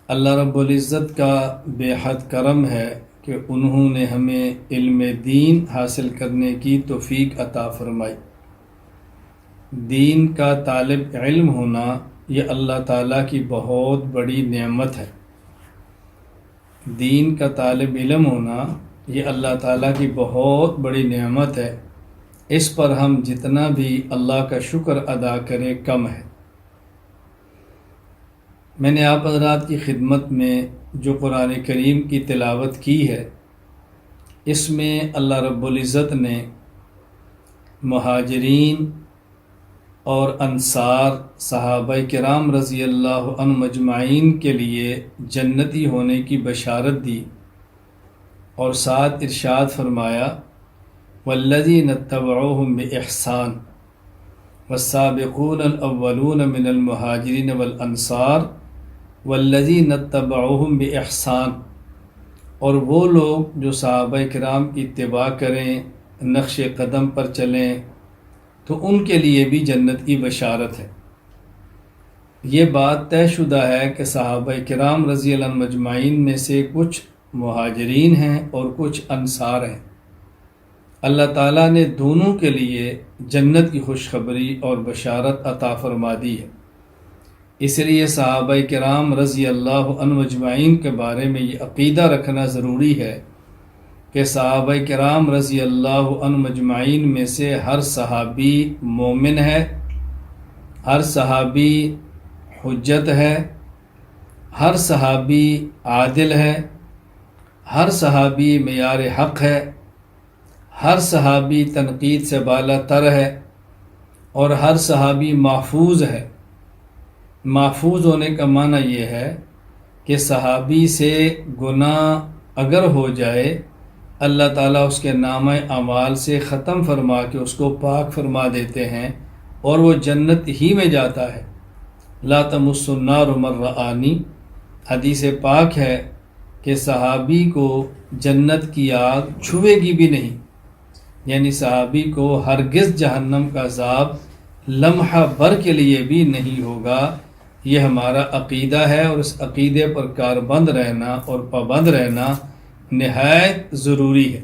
اللہ رب العزت کا بے حد کرم ہے کہ انہوں نے ہمیں علم دین حاصل کرنے کی توفیق عطا فرمائی۔ دین کا طالب علم ہونا یہ اللہ تعالیٰ کی بہت بڑی نعمت ہے۔ دین کا طالب علم ہونا یہ اللہ تعالیٰ کی بہت بڑی نعمت ہے۔ اس پر ہم جتنا بھی اللہ کا شکر ادا کریں کم ہے۔ میں نے آپ حضرات کی خدمت میں جو قرآن کریم کی تلاوت کی ہے، اس میں اللہ رب العزت نے مہاجرین اور انصار صحابہ کرام رضی اللہ عنہم اجمعین کے لیے جنتی ہونے کی بشارت دی، اور ساتھ ارشاد فرمایا والذین اتبعوہم بإحسان والسابقون الاولون من المہاجرین والانصار والذین اتبعوہم بإحسان، اور وہ لوگ جو صحابہ کرام کی اتباع کریں، نقش قدم پر چلیں، تو ان کے لیے بھی جنت کی بشارت ہے۔ یہ بات طے شدہ ہے کہ صحابہ کرام رضی اللہ عنہم اجمعین میں سے کچھ مہاجرین ہیں اور کچھ انصار ہیں۔ اللہ تعالیٰ نے دونوں کے لیے جنت کی خوشخبری اور بشارت عطا فرما دی ہے۔ اس لیے صحابہ کرام رضی اللہ عنہم اجمعین کے بارے میں یہ عقیدہ رکھنا ضروری ہے کہ صحابہ کرام رضی اللہ عنہم اجمعین میں سے ہر صحابی مومن ہے، ہر صحابی حجت ہے، ہر صحابی عادل ہے، ہر صحابی معیار حق ہے، ہر صحابی تنقید سے بالا تر ہے، اور ہر صحابی محفوظ ہے۔ محفوظ ہونے کا معنی یہ ہے کہ صحابی سے گناہ اگر ہو جائے، اللہ تعالیٰ اس کے نامہ اعمال سے ختم فرما کے اس کو پاک فرما دیتے ہیں، اور وہ جنت ہی میں جاتا ہے۔ لا تمس النار من رآنی، حدیث پاک ہے کہ صحابی کو جنت کی آگ چھوے گی بھی نہیں، یعنی صحابی کو ہرگز جہنم کا عذاب لمحہ بھر کے لیے بھی نہیں ہوگا۔ یہ ہمارا عقیدہ ہے، اور اس عقیدے پر کاربند رہنا اور پابند رہنا نہایت ضروری ہے۔